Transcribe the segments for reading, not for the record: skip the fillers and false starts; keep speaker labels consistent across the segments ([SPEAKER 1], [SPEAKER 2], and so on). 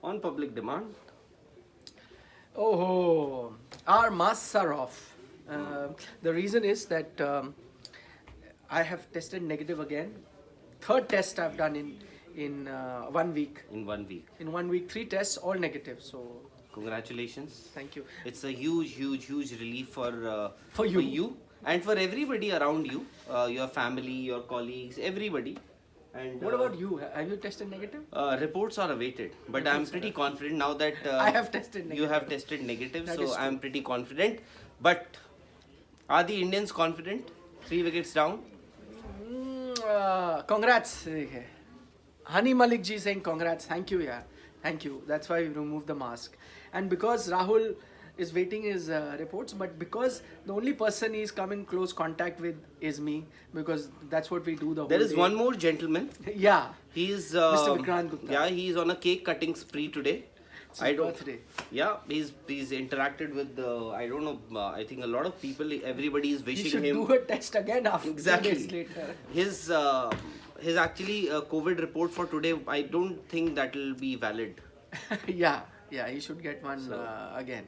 [SPEAKER 1] On public demand.
[SPEAKER 2] Oh, our masks are off. The reason is that I have tested negative again. Third test I've done in 1 week.
[SPEAKER 1] In 1 week.
[SPEAKER 2] In 1 week, 3 tests, all negative. So
[SPEAKER 1] Congratulations.
[SPEAKER 2] thank you.
[SPEAKER 1] It's a huge relief
[SPEAKER 2] For you.
[SPEAKER 1] and for everybody around you, your family, your colleagues, everybody. And
[SPEAKER 2] What about you? Have you tested negative?
[SPEAKER 1] reports are awaited, but I'm pretty confident now that
[SPEAKER 2] I have tested
[SPEAKER 1] you
[SPEAKER 2] negative.
[SPEAKER 1] have tested negative,
[SPEAKER 2] That
[SPEAKER 1] so
[SPEAKER 2] is true.
[SPEAKER 1] I'm pretty confident. But are the Indians confident? 3 wickets down.
[SPEAKER 2] Congrats. Hani Malik ji saying congrats. Thank you, yeah. Thank you. That's why we removed the mask. And because Rahul is waiting his reports, but because the only person he's come in close contact with is me, because that's what we do the whole
[SPEAKER 1] There is
[SPEAKER 2] day.
[SPEAKER 1] one more gentleman.
[SPEAKER 2] Yeah.
[SPEAKER 1] He's
[SPEAKER 2] Mr. Vikrant Gupta.
[SPEAKER 1] Yeah, he's on a cake cutting spree today.
[SPEAKER 2] It's his birthday.
[SPEAKER 1] Yeah, he's interacted with I don't know. I think a lot of people. Everybody is
[SPEAKER 2] He
[SPEAKER 1] wishing
[SPEAKER 2] should
[SPEAKER 1] him.
[SPEAKER 2] do a test again after 2
[SPEAKER 1] Exactly.
[SPEAKER 2] days later.
[SPEAKER 1] His actually COVID report for today. I don't think that will be valid.
[SPEAKER 2] yeah, he should get one again.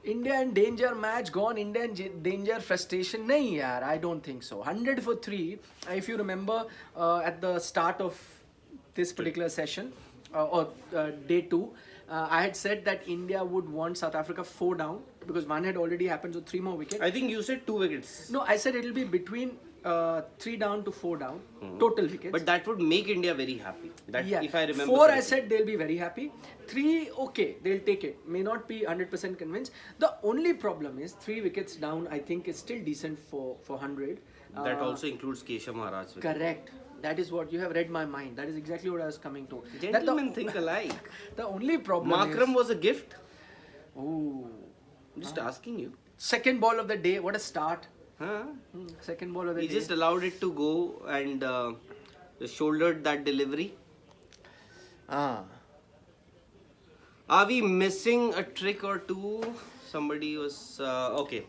[SPEAKER 2] India and danger match gone. India and danger frustration. Nahi yaar, I don't think so. 100 for 3. If you remember at the start of this particular session or day 2, I had said that India would want South Africa 4 down because one had already happened, so 3 more wickets.
[SPEAKER 1] I think you said 2 wickets.
[SPEAKER 2] No, I said it will be between 3 down to 4 down, total wickets.
[SPEAKER 1] But that would make India very happy. That
[SPEAKER 2] Yeah.
[SPEAKER 1] if I remember.
[SPEAKER 2] 4, I
[SPEAKER 1] correctly.
[SPEAKER 2] said they'll be very happy. 3, okay, they'll take it. May not be 100% convinced. The only problem is 3 wickets down, I think, is still decent for 100.
[SPEAKER 1] That also includes Keshav Maharaj.
[SPEAKER 2] Correct. That is what you have read my mind. That is exactly what I was coming to. That
[SPEAKER 1] Gentlemen think alike.
[SPEAKER 2] the only problem
[SPEAKER 1] Makram was a gift.
[SPEAKER 2] is... Ooh.
[SPEAKER 1] I'm just asking you.
[SPEAKER 2] Second ball of the day. What a start.
[SPEAKER 1] Huh?
[SPEAKER 2] Second ball of the
[SPEAKER 1] He
[SPEAKER 2] day.
[SPEAKER 1] just allowed it to go and shouldered that delivery.
[SPEAKER 2] Ah.
[SPEAKER 1] Are we missing a trick or two? Somebody was okay.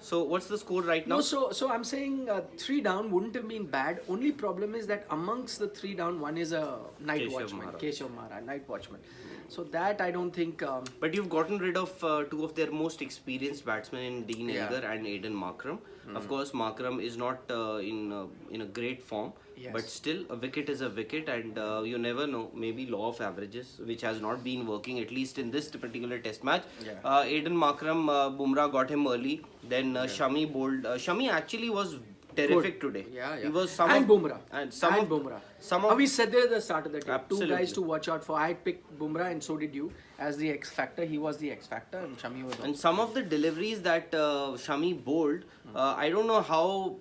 [SPEAKER 1] So what's the score right now?
[SPEAKER 2] No, so I'm saying 3 down wouldn't have been bad. Only problem is that amongst the 3 down, one is a night
[SPEAKER 1] Keshav
[SPEAKER 2] watchman,
[SPEAKER 1] Maharaj.
[SPEAKER 2] Keshav Maharaj, night watchman. So that I don't think.
[SPEAKER 1] But you've gotten rid of 2 of their most experienced batsmen in Dean
[SPEAKER 2] Yeah.
[SPEAKER 1] Elgar and Aiden Markram. Of course, Markram is not in a great form,
[SPEAKER 2] Yes.
[SPEAKER 1] but still a wicket is a wicket, and you never know. Maybe law of averages, which has not been working at least in this particular Test match.
[SPEAKER 2] Yeah.
[SPEAKER 1] Aiden Markram, Bumrah got him early. Then Shami bowled. Shami actually was terrific today.
[SPEAKER 2] Yeah.
[SPEAKER 1] He was some
[SPEAKER 2] and
[SPEAKER 1] of,
[SPEAKER 2] Bumrah.
[SPEAKER 1] and some
[SPEAKER 2] and
[SPEAKER 1] of
[SPEAKER 2] Bumrah.
[SPEAKER 1] some of
[SPEAKER 2] we said there at the start of the day. 2
[SPEAKER 1] Absolutely.
[SPEAKER 2] guys to watch out for. I had picked Bumrah and so did you as the X factor. He was the X factor and Shami was.
[SPEAKER 1] And some of the deliveries that Shami bowled, I don't know how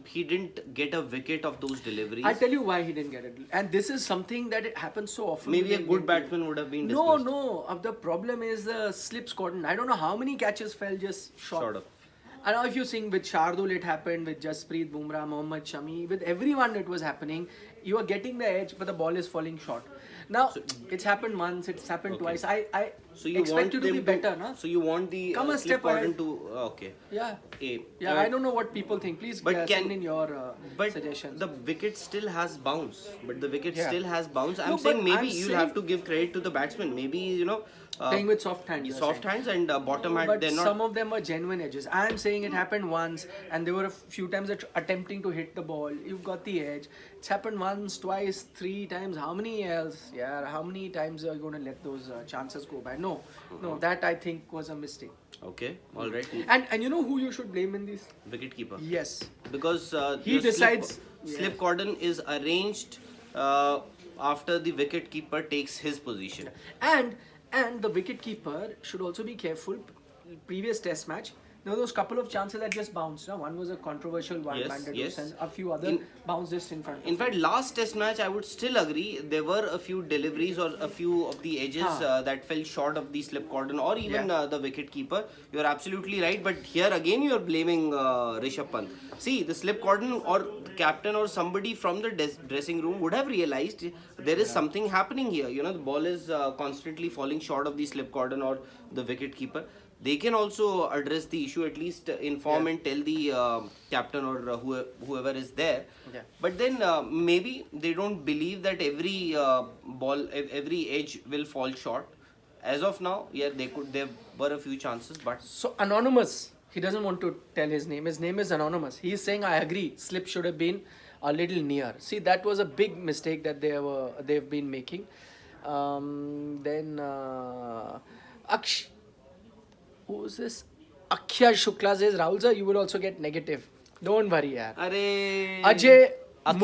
[SPEAKER 1] he didn't get a wicket of those deliveries.
[SPEAKER 2] I'll tell you why he didn't get it. And this is something that it happens so often.
[SPEAKER 1] Maybe
[SPEAKER 2] with
[SPEAKER 1] a
[SPEAKER 2] the
[SPEAKER 1] good
[SPEAKER 2] Indian team.
[SPEAKER 1] batsman would have been
[SPEAKER 2] No,
[SPEAKER 1] dismissed.
[SPEAKER 2] the problem is the slip cordon. I don't know how many catches fell just short.
[SPEAKER 1] Sort of.
[SPEAKER 2] I don't know if you think with Shardul it happened, with Jasprit Bumrah, Mohammad Shami, with everyone it was happening. You are getting the edge, but the ball is falling short. Now, it's happened once, it's happened
[SPEAKER 1] Okay.
[SPEAKER 2] twice. I
[SPEAKER 1] So you
[SPEAKER 2] expect
[SPEAKER 1] want
[SPEAKER 2] you to be
[SPEAKER 1] them
[SPEAKER 2] better, na?
[SPEAKER 1] So you want the
[SPEAKER 2] Come a
[SPEAKER 1] slip
[SPEAKER 2] step
[SPEAKER 1] cordon
[SPEAKER 2] ahead.
[SPEAKER 1] to okay.
[SPEAKER 2] Yeah.
[SPEAKER 1] A.
[SPEAKER 2] Yeah, I don't know what people think. Please
[SPEAKER 1] But
[SPEAKER 2] send in your
[SPEAKER 1] but
[SPEAKER 2] suggestions.
[SPEAKER 1] the wicket still has bounce. But the wicket
[SPEAKER 2] Yeah.
[SPEAKER 1] still has bounce. I'm
[SPEAKER 2] No,
[SPEAKER 1] saying
[SPEAKER 2] but
[SPEAKER 1] maybe
[SPEAKER 2] I'm
[SPEAKER 1] you'll
[SPEAKER 2] saying-
[SPEAKER 1] have to give credit to the batsman. Maybe
[SPEAKER 2] Playing with soft hands. you're
[SPEAKER 1] soft
[SPEAKER 2] saying.
[SPEAKER 1] hands and bottom hand.
[SPEAKER 2] But
[SPEAKER 1] They're not.
[SPEAKER 2] some of them were genuine edges. I'm saying it happened once, and there were a few times attempting to hit the ball. You've got the edge. It's happened once, twice, 3 times. How many else? Yeah, how many times are you going to let those chances go by? No, that I think was a mistake.
[SPEAKER 1] Okay, all right.
[SPEAKER 2] And you know who you should blame in this?
[SPEAKER 1] Wicket keeper.
[SPEAKER 2] Yes.
[SPEAKER 1] Because
[SPEAKER 2] He
[SPEAKER 1] your
[SPEAKER 2] decides-
[SPEAKER 1] slip cordon is arranged after the wicket keeper takes his position.
[SPEAKER 2] And the wicket keeper should also be careful. Previous Test match, there were those couple of chances that just bounced. No? One was a controversial one,
[SPEAKER 1] Yes,
[SPEAKER 2] Van der
[SPEAKER 1] yes.
[SPEAKER 2] Does, and a few other
[SPEAKER 1] In-
[SPEAKER 2] bounced just in front.
[SPEAKER 1] In fact, last Test match, I would still agree there were a few deliveries or a few of the edges that fell short of the slip cordon or even the wicket keeper. You are absolutely right, but here again you are blaming Rishabh Pant. See, the slip cordon or the captain or somebody from the dressing room would have realized there is something happening here. You know, the ball is constantly falling short of the slip cordon or the wicket keeper. they can also address the issue, at least inform and tell the captain or whoever is there.
[SPEAKER 2] Yeah.
[SPEAKER 1] But then maybe they don't believe that every every edge will fall short. As of now, yeah, there were a few chances, but
[SPEAKER 2] So anonymous, he doesn't want to tell his name. His name is anonymous. He is saying, "I agree. Slip should have been a little near." See, that was a big mistake that they've been making. Then who's this? Akshay Shukla says, "Rahul sir, you will also get negative. Don't worry, yaar."
[SPEAKER 1] अरे
[SPEAKER 2] Ajay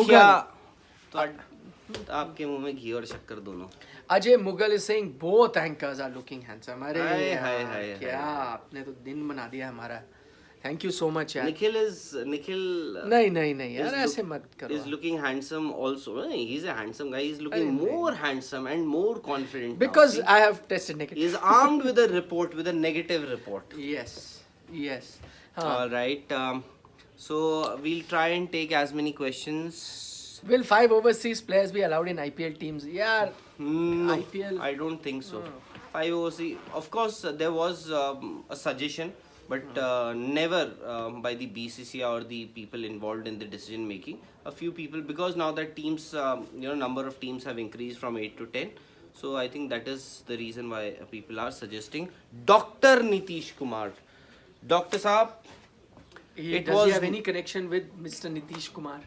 [SPEAKER 2] Mughal.
[SPEAKER 1] तो आपके मुंह में घी और शक्कर दोनों.
[SPEAKER 2] Ajay Mughal is saying both anchors are looking handsome. अरे
[SPEAKER 1] हाय,
[SPEAKER 2] यार,
[SPEAKER 1] हाय,
[SPEAKER 2] क्या आपने तो दिन बना दिया हमारा. Thank you so much यार.
[SPEAKER 1] Nikhil
[SPEAKER 2] नहीं यार, ऐसे मत करो.
[SPEAKER 1] is looking handsome also. He's a handsome guy. He's looking more handsome and more confident
[SPEAKER 2] Because
[SPEAKER 1] now.
[SPEAKER 2] I have tested negative.
[SPEAKER 1] He's armed with a report, with a negative report.
[SPEAKER 2] Yes.
[SPEAKER 1] All right. So we'll try and take as many questions.
[SPEAKER 2] Will 5 overseas players be allowed in IPL teams? Yeah.
[SPEAKER 1] No,
[SPEAKER 2] IPL.
[SPEAKER 1] I don't think so. 5 OC. Of course, there was a suggestion, but never by the BCCI or the people involved in the decision making. A few people, because now that teams, number of teams have increased from 8 to 10. So I think that is the reason why people are suggesting. Dr. Nitish Kumar. Dr. Saab.
[SPEAKER 2] Does he have any connection with Mr. Nitish Kumar?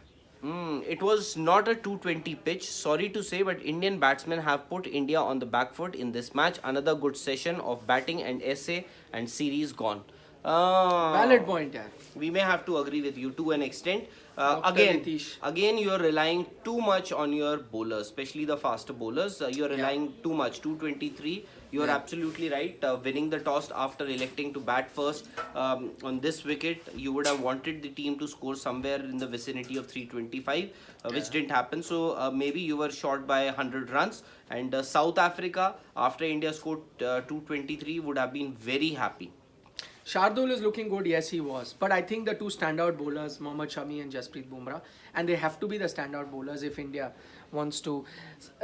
[SPEAKER 1] It was not a 220 pitch. Sorry to say, but Indian batsmen have put India on the back foot in this match. Another good session of batting and essay and series gone.
[SPEAKER 2] Valid point, yeah.
[SPEAKER 1] We may have to agree with you to an extent.
[SPEAKER 2] Nitish.
[SPEAKER 1] Again, you are relying too much on your bowlers, especially the faster bowlers. You are relying too much. 223. You are absolutely right. Winning the toss after electing to bat first on this wicket, you would have wanted the team to score somewhere in the vicinity of 325, which didn't happen. So maybe you were short by 100 runs. And South Africa, after India scored 223, would have been very happy.
[SPEAKER 2] Shardul is looking good, yes he was. But I think the two standout bowlers, Mohammad Shami and Jasprit Bumrah, and they have to be the standout bowlers if India wants to.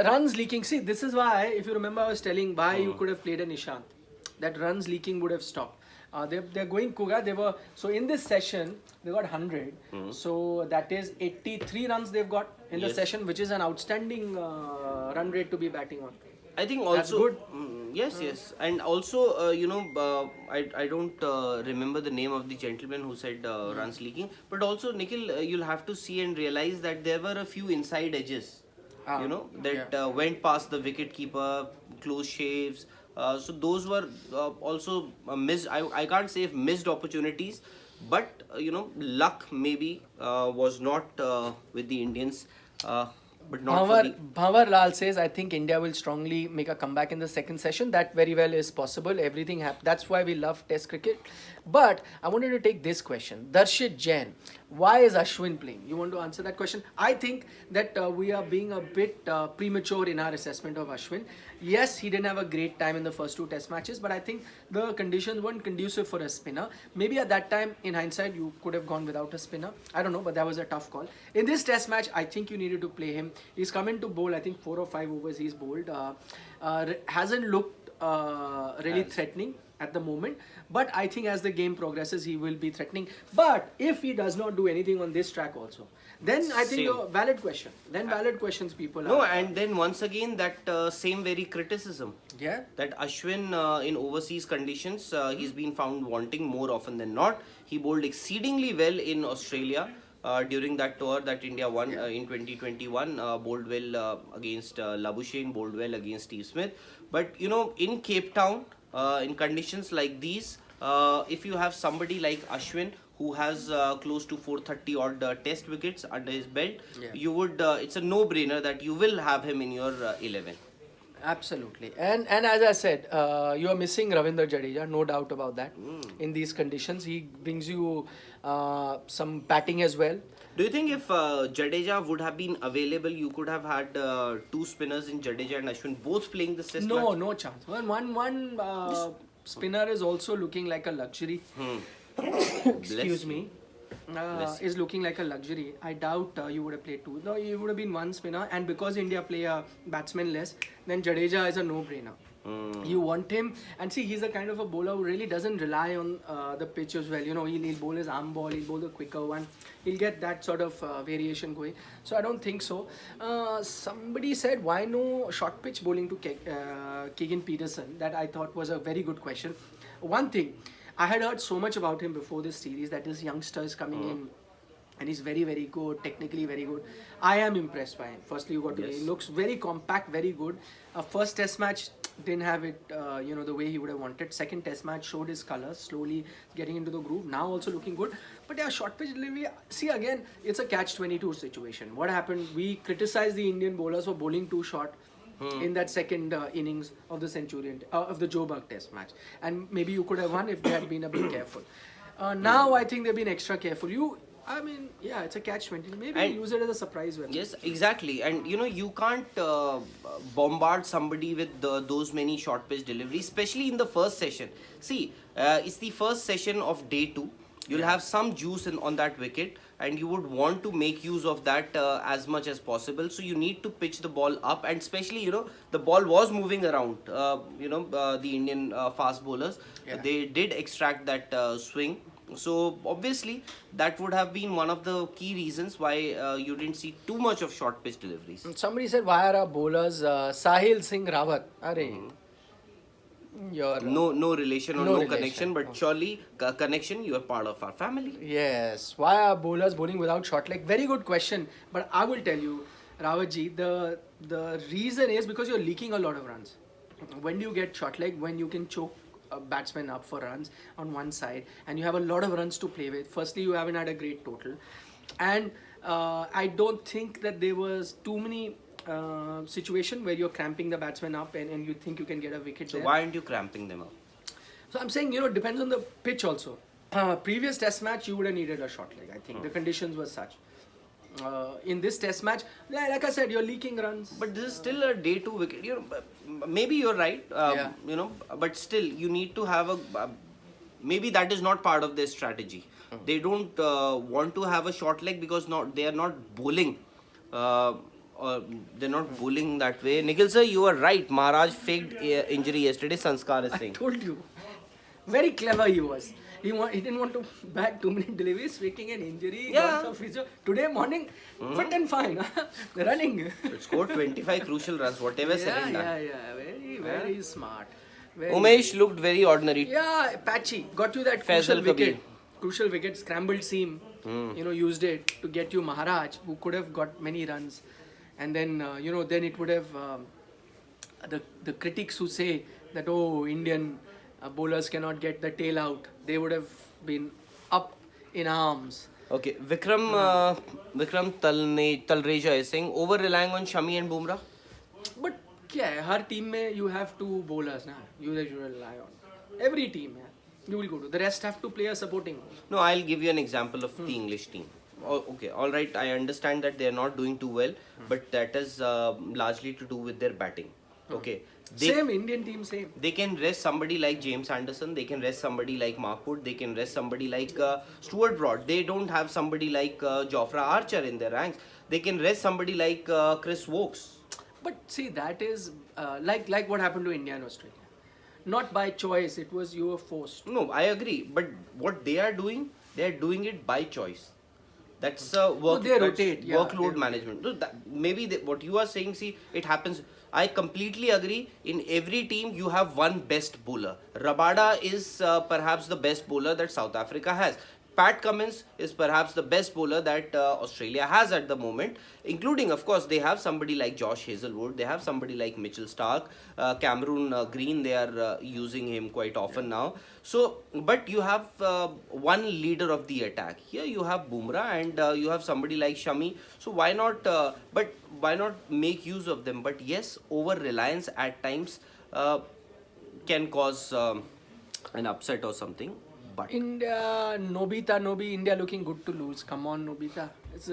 [SPEAKER 2] Runs leaking, see this is why, if you remember I was telling why you could have played a Nishant. That runs leaking would have stopped. They're going Kuga, so in this session, they got 100. So that is 83 runs they've got in the session, which is an outstanding run rate to be batting on.
[SPEAKER 1] I think also
[SPEAKER 2] That's good.
[SPEAKER 1] Yes, and also I don't remember the name of the gentleman who said runs leaking, but also Nikhil, you'll have to see and realize that there were a few inside edges, that went past the wicket keeper, close shaves. So those were also missed. I can't say if missed opportunities, but luck maybe was not with the Indians. But not for the...
[SPEAKER 2] Bhavar Lal says, I think India will strongly make a comeback in the second session. That very well is possible. Everything happens. That's why we love Test cricket. But I wanted to take this question. Darshit Jain, why is Ashwin playing? You want to answer that question? I think that we are being a bit premature in our assessment of Ashwin. Yes, he didn't have a great time in the first two Test matches, but I think the conditions weren't conducive for a spinner. Maybe at that time, in hindsight, you could have gone without a spinner. I don't know, but that was a tough call. In this Test match, I think you needed to play him. He's come in to bowl, I think 4 or 5 overs he's bowled. Hasn't looked really threatening at the moment, but I think as the game progresses he will be threatening. But if he does not do anything on this track also, then I think a valid question. Then valid questions people
[SPEAKER 1] No,
[SPEAKER 2] are.
[SPEAKER 1] and then once again that same very criticism.
[SPEAKER 2] Yeah.
[SPEAKER 1] That Ashwin in overseas conditions, he's been found wanting more often than not. He bowled exceedingly well in Australia during that tour that India won in 2021. Bowled well against Labuschagne, bowled well against Steve Smith. But in Cape Town, in conditions like these, if you have somebody like Ashwin who has close to 430 odd test wickets under his belt, you would it's a no-brainer that you will have him in your 11.
[SPEAKER 2] Absolutely. And as I said, you are missing Ravindra Jadeja, no doubt about that. In these conditions, he brings you some batting as well.
[SPEAKER 1] Do you think if Jadeja would have been available, you could have had two spinners in Jadeja and Ashwin both playing this test match?
[SPEAKER 2] No chance. Well, one spinner is also looking like a luxury. Excuse me. Is looking like a luxury. I doubt you would have played two. No, you would have been one spinner, and because India play a batsman less, then Jadeja is a no-brainer. You want him, and see, he's the kind of a bowler who really doesn't rely on the pitch as well. You know, he'll bowl his arm ball, he'll bowl the quicker one, he'll get that sort of variation going. So I don't think so. Somebody said, why no short pitch bowling to Keegan Peterson? That I thought was a very good question. One thing, I had heard so much about him before this series, that this youngster is coming in. And he's very, very good, technically very good. I am impressed by him. Firstly, you got to he looks very compact, very good. First test match, didn't have it, the way he would have wanted. Second test match showed his colors, slowly getting into the groove. Now also looking good. But yeah, short pitch delivery, see again, it's a catch-22 situation. What happened? We criticized the Indian bowlers for bowling too short in that second innings of the Centurion, of the Joburg test match. And maybe you could have won if they had been a bit careful. Now I think they've been extra careful. It's a catch-22. Maybe use it as a surprise weapon.
[SPEAKER 1] Yes, exactly. And you can't bombard somebody with those many short pitch deliveries, especially in the first session. See, it's the first session of day 2. You'll have some juice on that wicket, and you would want to make use of that as much as possible. So you need to pitch the ball up, and especially the ball was moving around. The Indian fast bowlers, they did extract that swing. So obviously that would have been one of the key reasons why you didn't see too much of short pitch deliveries.
[SPEAKER 2] Somebody said, why are our bowlers Sahil Singh Rawat?
[SPEAKER 1] No relation or no connection, but surely connection. You are part of our family.
[SPEAKER 2] Yes. Why are bowlers bowling without short leg? Very good question. But I will tell you, Rawatji, the reason is because you're leaking a lot of runs. When do you get short leg? When you can choke a batsman up for runs on one side, and you have a lot of runs to play with. Firstly, you haven't had a great total, and I don't think that there was too many situation where you're cramping the batsman up and you think you can get a wicket.
[SPEAKER 1] So
[SPEAKER 2] there.
[SPEAKER 1] why aren't you cramping them up?
[SPEAKER 2] So I'm saying, it depends on the pitch also. Previous test match, you would have needed a short leg. I think the conditions were such. In this test match, like I said, you're leaking runs.
[SPEAKER 1] But this is still a day 2 wicket. Maybe you're right. But still, you need to have maybe that is not part of their strategy. They don't want to have a short leg because they are not bowling. They're not bowling that way. Nikhil sir, you are right. Maharaj faked injury yesterday. Sanskar is saying.
[SPEAKER 2] I told you. Very clever he was. He didn't want to bag too many deliveries, faking an injury.
[SPEAKER 1] Yeah.
[SPEAKER 2] Today morning, fit and fine. Running.
[SPEAKER 1] Scored 25 crucial runs, whatever said and done.
[SPEAKER 2] Yeah. Very, very smart.
[SPEAKER 1] Umesh looked very ordinary.
[SPEAKER 2] Yeah, patchy. Got you that crucial wicket. Crucial wicket, scrambled seam. Used it to get you Maharaj, who could have got many runs. And then, then it would have the critics who say that, Indian bowlers cannot get the tail out. They would have been up in arms.
[SPEAKER 1] Okay, Vikram Talreja is saying, over relying on Shami and Bumrah?
[SPEAKER 2] But her team you have 2 bowlers now. You rely on. Every team, you will go to. The rest have to play a supporting role.
[SPEAKER 1] No, I'll give you an example of the English team. Okay, all right, I understand that they are not doing too well, but that is largely to do with their batting. Okay.
[SPEAKER 2] Same Indian team, same.
[SPEAKER 1] They can rest somebody like James Anderson, they can rest somebody like Mark Wood, they can rest somebody like Stuart Broad. They don't have somebody like Jofra Archer in their ranks. They can rest somebody like Chris Wokes.
[SPEAKER 2] But see, that is like what happened to India and Australia. Not by choice, it was you were forced.
[SPEAKER 1] No, I agree. But what they are doing it by choice. That's workload management. No, maybe what you are saying, see, it happens. I completely agree. In every team, you have one best bowler. Rabada is perhaps the best bowler that South Africa has. Pat Cummins is perhaps the best bowler that Australia has at the moment, including, of course, they have somebody like Josh Hazelwood, they have somebody like Mitchell Stark, Cameron Green, they are using him quite often now. So, but you have one leader of the attack. Here you have Bumrah and you have somebody like Shami. So why not, but why not make use of them? But yes, over-reliance at times can cause an upset or something. But
[SPEAKER 2] India, India looking good to lose. Come on, Nobita. It's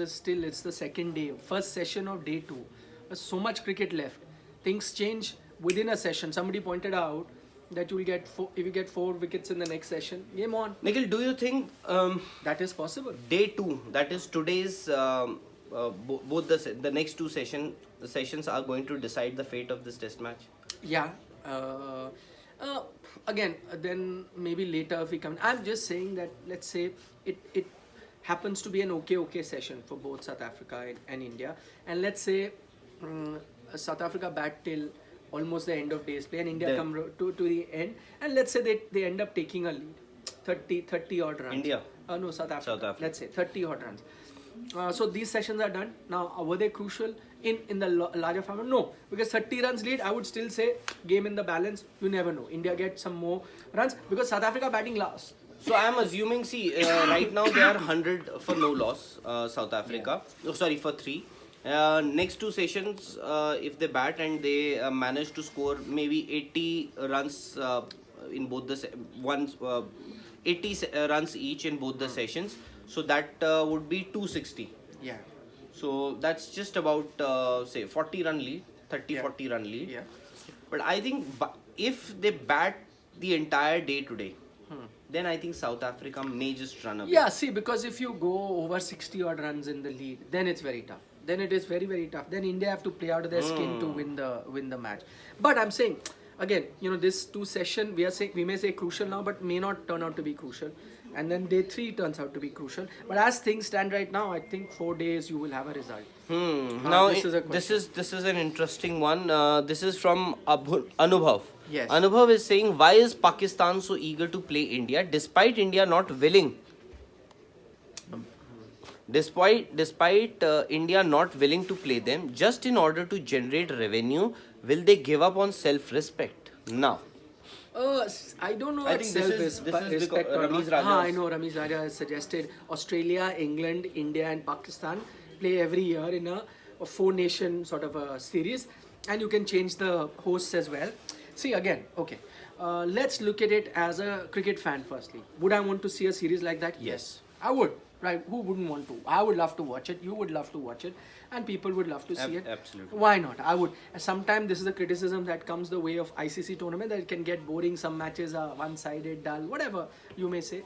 [SPEAKER 2] the second day. First session of day 2. There's so much cricket left. Things change within a session. Somebody pointed out that you will get if you get 4 wickets in the next session, game on.
[SPEAKER 1] Nikhil, do you think
[SPEAKER 2] that is possible?
[SPEAKER 1] Day 2, that is today's, both the next 2 sessions are going to decide the fate of this test match?
[SPEAKER 2] Yeah, Uh, uh, Again, then maybe later if we come. I'm just saying that let's say it happens to be an okay session for both South Africa and India, and let's say South Africa bat till almost the end of days play, and India
[SPEAKER 1] Then-
[SPEAKER 2] come to the end, and let's say they end up taking a lead, 30 odd runs.
[SPEAKER 1] India?
[SPEAKER 2] No, South Africa.
[SPEAKER 1] South Africa.
[SPEAKER 2] Let's say 30 odd runs. So these sessions are done. Now, were they crucial in the larger format? No, because 30 runs lead, I would still say game in the balance. You never know. India gets some more runs because South Africa batting last.
[SPEAKER 1] So I'm assuming, see, right now they are 100 for no loss, South Africa. Oh, sorry, for 3. Next 2 sessions, if they bat and they manage to score maybe 80 runs in both the 80 runs each in both the sessions, so that would be 260.
[SPEAKER 2] Yeah.
[SPEAKER 1] So that's just about say 40 run lead, 30
[SPEAKER 2] Yeah.
[SPEAKER 1] 40 run lead.
[SPEAKER 2] Yeah.
[SPEAKER 1] But I think if they bat the entire day today, then I think South Africa may just run away.
[SPEAKER 2] Yeah, see, because if you go over 60 odd runs in the lead, then it's very tough. Then it is very, very tough. Then India have to play out of their skin to win the match. But I'm saying, again, this 2 session, we may say crucial now, but may not turn out to be crucial. And then day 3 turns out to be crucial. But as things stand right now, I think 4 days you will have a result.
[SPEAKER 1] Now
[SPEAKER 2] this is a
[SPEAKER 1] this is an interesting one. This is from Anubhav.
[SPEAKER 2] Yes.
[SPEAKER 1] Anubhav is saying, why is Pakistan so eager to play India despite India not willing? Despite India not willing to play them, just in order to generate revenue, will they give up on self-respect? Now,
[SPEAKER 2] I don't know.
[SPEAKER 1] I
[SPEAKER 2] what
[SPEAKER 1] think this is
[SPEAKER 2] self-respect
[SPEAKER 1] because
[SPEAKER 2] or
[SPEAKER 1] Ramiz
[SPEAKER 2] not.
[SPEAKER 1] Raja
[SPEAKER 2] I know Ramiz Raja has suggested Australia, England, India, and Pakistan play every year in a 4-nation sort of a series, and you can change the hosts as well. See again, okay. Let's look at it as a cricket fan. Firstly, would I want to see a series like that?
[SPEAKER 1] Yes.
[SPEAKER 2] I would. Right? Who wouldn't want to? I would love to watch it. You would love to watch it, and people would love to see it.
[SPEAKER 1] Absolutely.
[SPEAKER 2] Why not? I would. Sometimes this is the criticism that comes the way of ICC tournament, that it can get boring. Some matches are one-sided, dull, whatever you may say.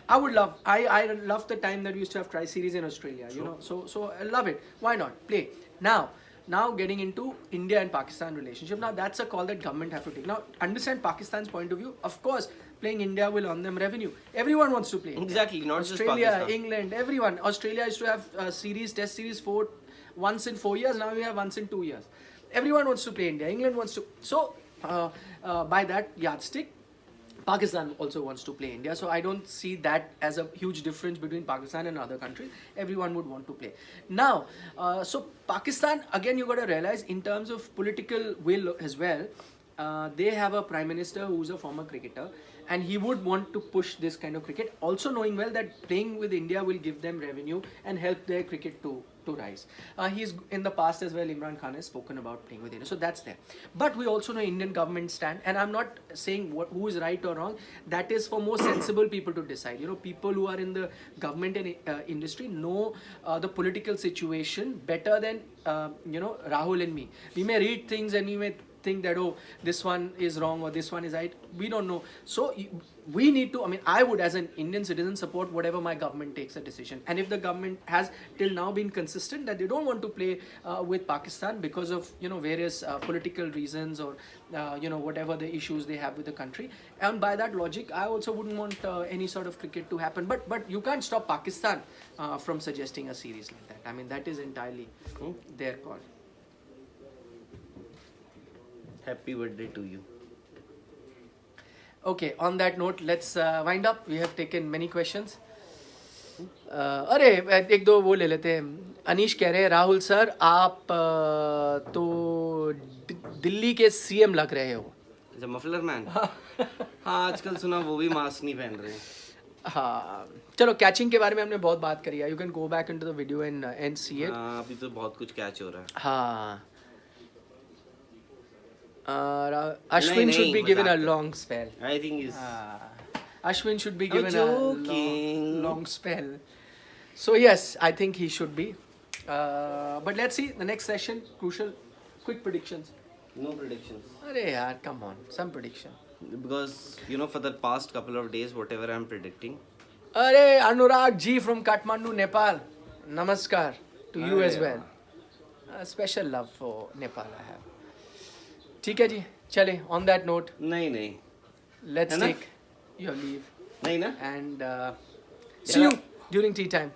[SPEAKER 2] I would love. I love the time that we used to have tri-series in Australia. So I love it. Why not play now? Now getting into India and Pakistan relationship. Now that's a call that government have to take. Now understand Pakistan's point of view. Of course, playing India will earn them revenue. Everyone wants to play India.
[SPEAKER 1] Exactly, not just
[SPEAKER 2] Australia,
[SPEAKER 1] Pakistan.
[SPEAKER 2] England, everyone. Australia used to have test series once in 4 years. Now we have once in 2 years. Everyone wants to play India. England wants to. So by that yardstick, Pakistan also wants to play India. So I don't see that as a huge difference between Pakistan and other countries. Everyone would want to play. Now, so Pakistan, again, you got to realize in terms of political will as well, they have a prime minister who's a former cricketer, and he would want to push this kind of cricket, also knowing well that playing with India will give them revenue and help their cricket to rise. He's in the past as well, Imran Khan has spoken about playing with India, so that's there. But we also know Indian government stand, and I'm not saying who is right or wrong. That is for more sensible people to decide. People who are in the government and industry know the political situation better than Rahul and me. We may read things and we may think that, oh, this one is wrong or this one is right. We don't know. So we need to, I would as an Indian citizen support whatever my government takes a decision. And if the government has till now been consistent that they don't want to play with Pakistan because of various political reasons or whatever the issues they have with the country, and by that logic I also wouldn't want any sort of cricket to happen. But you can't stop Pakistan from suggesting a series like that. That is entirely their call.
[SPEAKER 1] Happy birthday to you.
[SPEAKER 2] Okay, on that note, let's wind up. We have taken many questions. अरे एक दो वो ले लेते हैं. अनीश कह रहे हैं, राहुल सर आप तो दिल्ली के सीएम लग रहे हो.
[SPEAKER 1] Muffler man. हाँ, आजकल सुना वो भी मास्क नहीं पहन रहे हैं.
[SPEAKER 2] हाँ, चलो कैचिंग के बारे में हमने बहुत बात करी है. You can go back into the video and see it.
[SPEAKER 1] अभी तो बहुत कुछ कैच हो रहा है.
[SPEAKER 2] हाँ. Ashwin should be given a long spell.
[SPEAKER 1] I think he's...
[SPEAKER 2] Ashwin should be given a long spell. So yes, I think he should be. But let's see the next session. Crucial, quick predictions.
[SPEAKER 1] No predictions.
[SPEAKER 2] Arey yaar, come on, some prediction.
[SPEAKER 1] Because for the past couple of days, whatever I'm predicting.
[SPEAKER 2] Arey Anurag ji from Kathmandu, Nepal. Namaskar to you as well. A special love for Nepal I have. ठीक है जी, चले on that note,
[SPEAKER 1] नहीं नहीं
[SPEAKER 2] let's
[SPEAKER 1] है ना?
[SPEAKER 2] take your leave
[SPEAKER 1] नहीं ना
[SPEAKER 2] and see you during tea time.